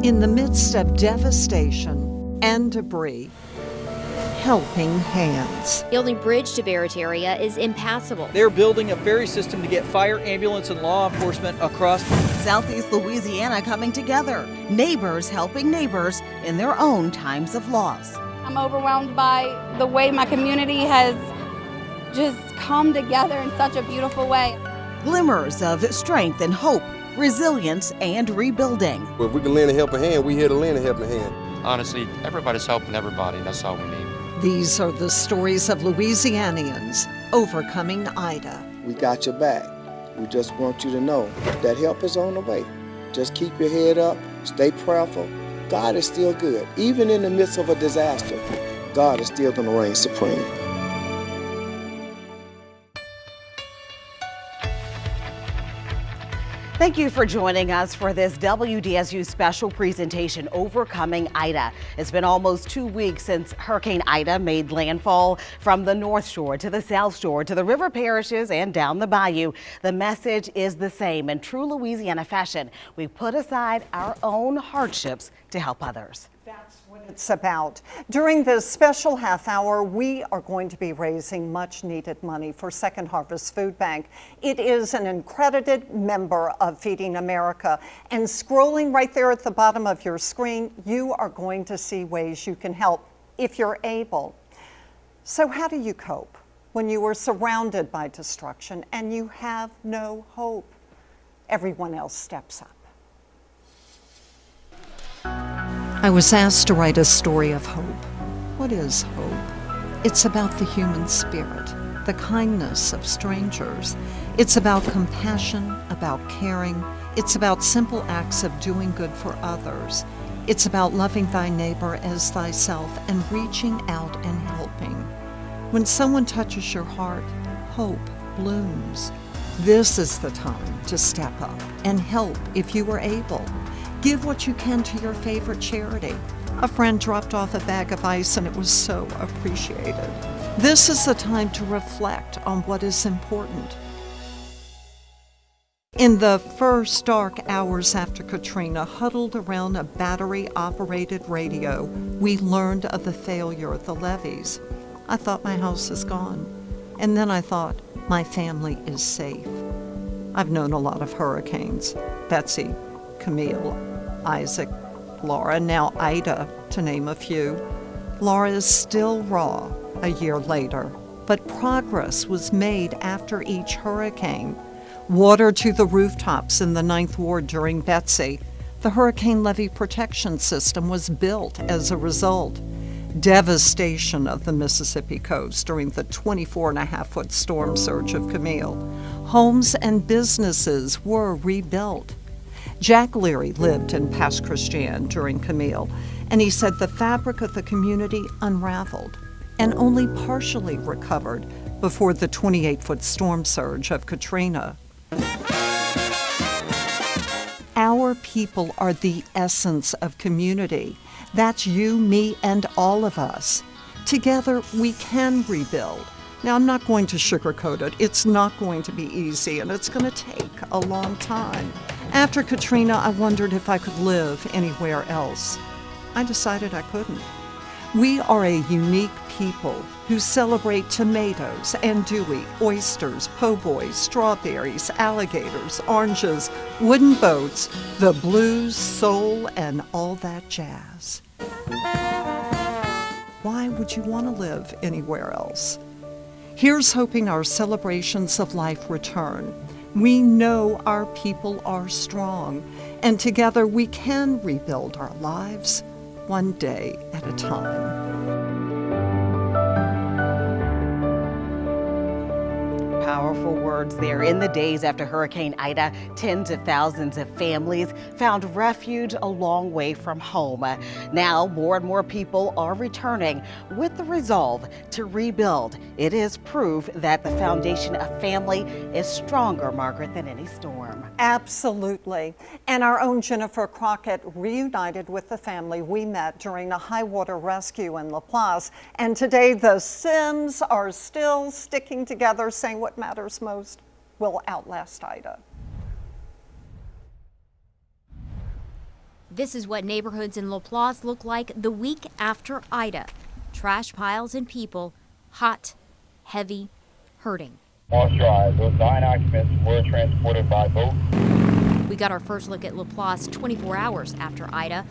In the midst of devastation and debris, helping hands. The only bridge to Barataria is impassable. They're building a ferry system to get fire, ambulance, and law enforcement across. Southeast Louisiana coming together. Neighbors helping neighbors in their own times of loss. I'm overwhelmed by the way my community has just come together in such a beautiful way. Glimmers of strength and hope, resilience and rebuilding. If we can lend a helping hand, we're here to lend a helping hand. Honestly, everybody's helping everybody. That's all we need. These are the stories of Louisianians overcoming Ida. We got your back. We just want you to know that help is on the way. Just keep your head up, stay prayerful. God is still good. Even in the midst of a disaster, God is still going to reign supreme. Thank you for joining us for this WDSU special presentation, Overcoming Ida. It's been almost 2 weeks since Hurricane Ida made landfall from the North Shore to the South Shore to the river parishes and down the bayou. The message is the same. In true Louisiana fashion, we put aside our own hardships to help others. That's what it's about. During this special half hour, we are going to be raising much needed money for Second Harvest Food Bank. It is an accredited member of Feeding America, and scrolling right there at the bottom of your screen, you are going to see ways you can help if you're able. So how do you cope when you are surrounded by destruction and you have no hope? Everyone else steps up. I was asked to write a story of hope. What is hope? It's about the human spirit, the kindness of strangers. It's about compassion, about caring. It's about simple acts of doing good for others. It's about loving thy neighbor as thyself and reaching out and helping. When someone touches your heart, hope blooms. This is the time to step up and help if you are able. Give what you can to your favorite charity. A friend dropped off a bag of ice and it was so appreciated. This is the time to reflect on what is important. In the first dark hours after Katrina, huddled around a battery-operated radio, we learned of the failure of the levees. I thought my house is gone. And then I thought, my family is safe. I've known a lot of hurricanes. Betsy, Camille, Isaac, Laura, now Ida, to name a few. Laura is still raw a year later, but progress was made after each hurricane. Water to the rooftops in the 9th Ward during Betsy. The hurricane levee protection system was built as a result. Devastation of the Mississippi coast during the 24.5-foot storm surge of Camille. Homes and businesses were rebuilt. Jack Leary lived in Pass Christian during Camille, and he said the fabric of the community unraveled and only partially recovered before the 28-foot storm surge of Katrina. Our people are the essence of community. That's you, me, and all of us. Together, we can rebuild. Now, I'm not going to sugarcoat it. It's not going to be easy, and it's going to take a long time. After Katrina, I wondered if I could live anywhere else. I decided I couldn't. We are a unique people who celebrate tomatoes, andouille, oysters, po' boys, strawberries, alligators, oranges, wooden boats, the blues, soul, and all that jazz. Why would you want to live anywhere else? Here's hoping our celebrations of life return. We know our people are strong, and together we can rebuild our lives one day at a time. Powerful words there. In the days after Hurricane Ida, tens of thousands of families found refuge a long way from home. Now, more and more people are returning with the resolve to rebuild. It is proof that the foundation of family is stronger, Margaret, than any storm. Absolutely. And our own Jennifer Crockett reunited with the family we met during the high water rescue in Laplace. And today the Sims are still sticking together, saying what matters most will outlast Ida. This is what neighborhoods in LaPlace look like the week after Ida. Trash piles and people, hot, heavy, hurting. Lost Drive, those 9 occupants were transported by boat. We got our first look at LaPlace 24 hours after Ida.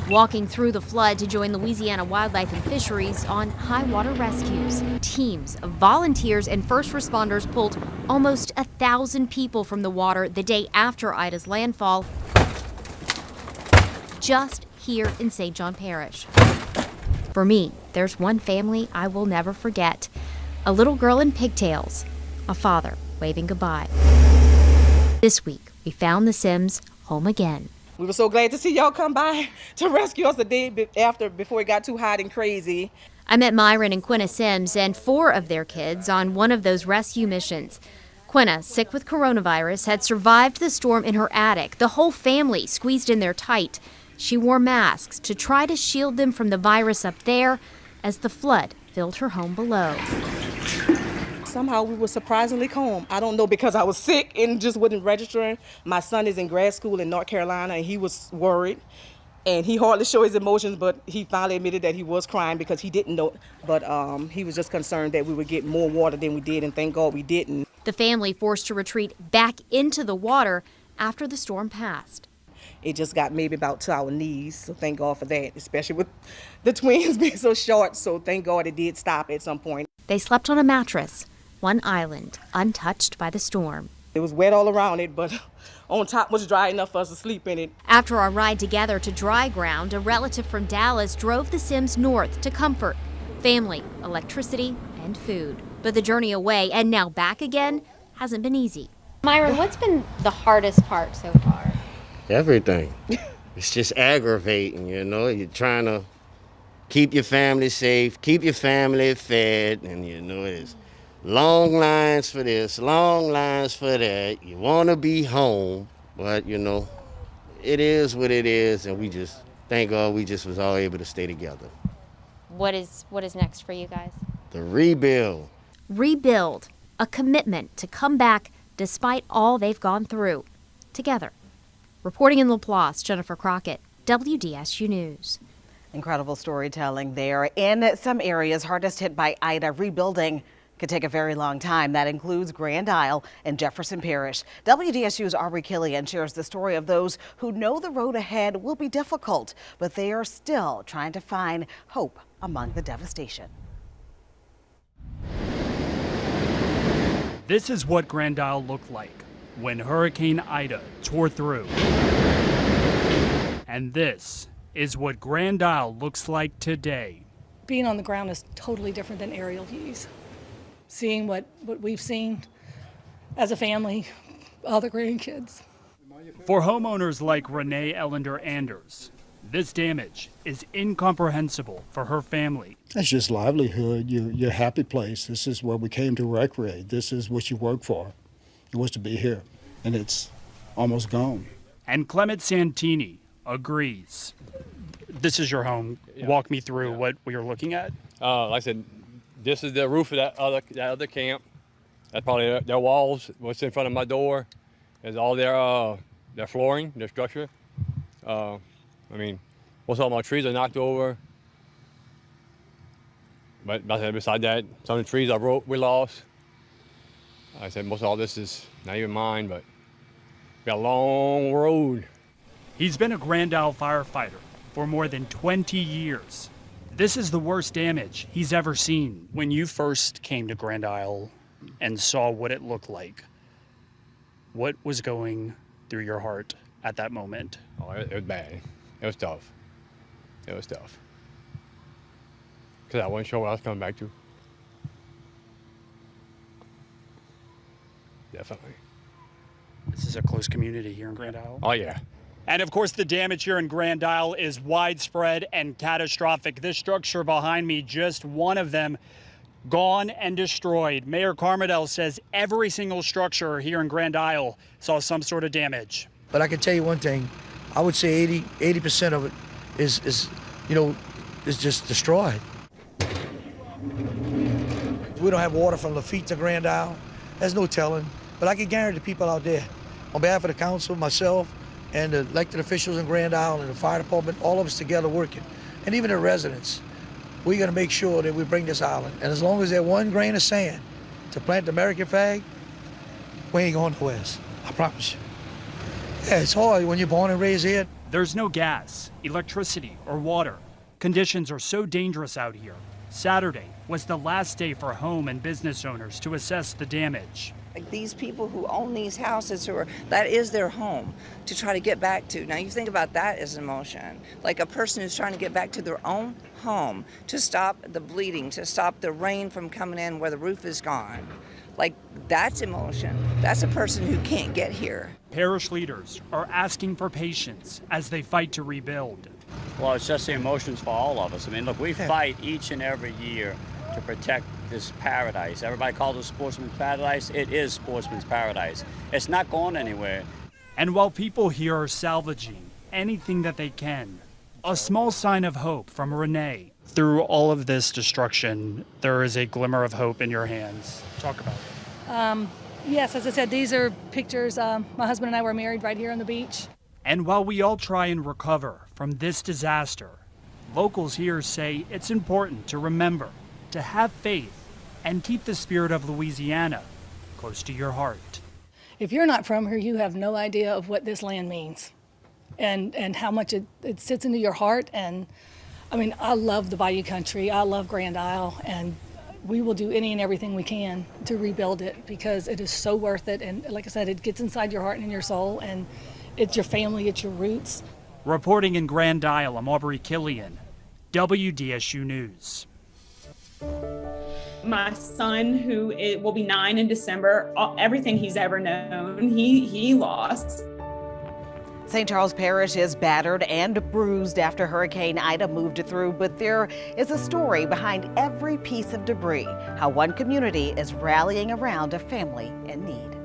Walking through the flood to join Louisiana Wildlife and Fisheries on high water rescues. Teams of volunteers and first responders pulled almost 1,000 people from the water the day after Ida's landfall, just here in St. John Parish. For me, there's one family I will never forget. A little girl in pigtails, a father waving goodbye. This week, we found the Sims home again. We were so glad to see y'all come by to rescue us the day before it got too hot and crazy. I met Myron and Quinna Sims and 4 of their kids on one of those rescue missions. Quinna, sick with coronavirus, had survived the storm in her attic, the whole family squeezed in there tight. She wore masks to try to shield them from the virus up there as the flood filled her home below. Somehow we were surprisingly calm. I don't know, because I was sick and just wasn't registering. My son is in grad school in North Carolina and he was worried. And he hardly showed his emotions, but he finally admitted that he was crying because he didn't know. But he was just concerned that we would get more water than we did, and thank God we didn't. The family forced to retreat back into the water after the storm passed. It just got maybe about to our knees, so thank God for that, especially with the twins being so short. So thank God it did stop at some point. They slept on a mattress, one island, untouched by the storm. It was wet all around it, but on top was dry enough for us to sleep in it. After our ride together to dry ground, a relative from Dallas drove the Sims north to comfort, family, electricity, and food. But the journey away and now back again hasn't been easy. Myron, what's been the hardest part so far? Everything. It's just aggravating, you know. You're trying to keep your family safe, keep your family fed, and you know it's long lines for this, long lines for that. You want to be home, but you know, it is what it is, and we just, thank God we just was all able to stay together. What is next for you guys? The rebuild. Rebuild, a commitment to come back despite all they've gone through, together. Reporting in LaPlace, Jennifer Crockett, WDSU News. Incredible storytelling there. In some areas hardest hit by Ida, rebuilding could take a very long time. That includes Grand Isle and Jefferson Parish. WDSU's Aubrey Killian shares the story of those who know the road ahead will be difficult, but they are still trying to find hope among the devastation. This is what Grand Isle looked like when Hurricane Ida tore through. And this is what Grand Isle looks like today. Being on the ground is totally different than aerial views. Seeing what we've seen as a family, all the grandkids. For homeowners like Renee Ellender Anders, this damage is incomprehensible for her family. It's just livelihood, your happy place. This is where we came to recreate. This is what you work for. It was to be here, and it's almost gone. And Clement Santini agrees. This is your home. Yeah. Walk me through what we are looking at. Like I said, this is the roof of that other camp. That's probably their walls. What's in front of my door is all their flooring, their structure. I mean, most of my trees are knocked over. But beside that, some of the trees we lost. I said most of all this is not even mine, but got a long road. He's been a Grand Isle firefighter for more than 20 years. This is the worst damage he's ever seen. When you first came to Grand Isle and saw what it looked like, what was going through your heart at that moment? Oh, it was bad. It was tough. It was tough. Because I wasn't sure what I was coming back to. Definitely. This is a close community here in Grand Isle. Oh, yeah. And of course, the damage here in Grand Isle is widespread and catastrophic. This structure behind me, just one of them, gone and destroyed. Mayor Carmodell says every single structure here in Grand Isle saw some sort of damage. But I can tell you one thing, I would say 80% of it is just destroyed. We don't have water from Lafitte to Grand Isle. There's no telling. But I can guarantee the people out there, on behalf of the council, myself, and the elected officials in Grand Isle and the fire department, all of us together working, and even the residents, we're going to make sure that we bring this island. And as long as there's 1 grain of sand to plant the American flag, we ain't going nowhere. I promise you. Yeah, it's hard when you're born and raised here. There's no gas, electricity, or water. Conditions are so dangerous out here. Saturday was the last day for home and business owners to assess the damage. Like these people who own these houses, that is their home to try to get back to. Now you think about that as emotion. Like a person who's trying to get back to their own home, to stop the bleeding, to stop the rain from coming in where the roof is gone. Like that's emotion. That's a person who can't get here. Parish leaders are asking for patience as they fight to rebuild. Well, it's just the emotions for all of us. I mean, look, we fight each and every year to protect this paradise. Everybody calls it Sportsman's Paradise. It is Sportsman's Paradise. It's not going anywhere. And while people here are salvaging anything that they can, a small sign of hope from Renee. Through all of this destruction, there is a glimmer of hope in your hands. Talk about it. Yes, as I said, these are pictures. My husband and I were married right here on the beach. And while we all try and recover from this disaster, locals here say it's important to remember to have faith and keep the spirit of Louisiana close to your heart. If you're not from here, you have no idea of what this land means and how much it sits into your heart. And I mean, I love the Bayou Country. I love Grand Isle, and we will do any and everything we can to rebuild it because it is so worth it. And like I said, it gets inside your heart and in your soul, and it's your family, it's your roots. Reporting in Grand Isle, I'm Aubrey Killian, WDSU News. My son, who will be 9 in December, everything he's ever known, he lost. St. Charles Parish is battered and bruised after Hurricane Ida moved through, but there is a story behind every piece of debris, how one community is rallying around a family in need.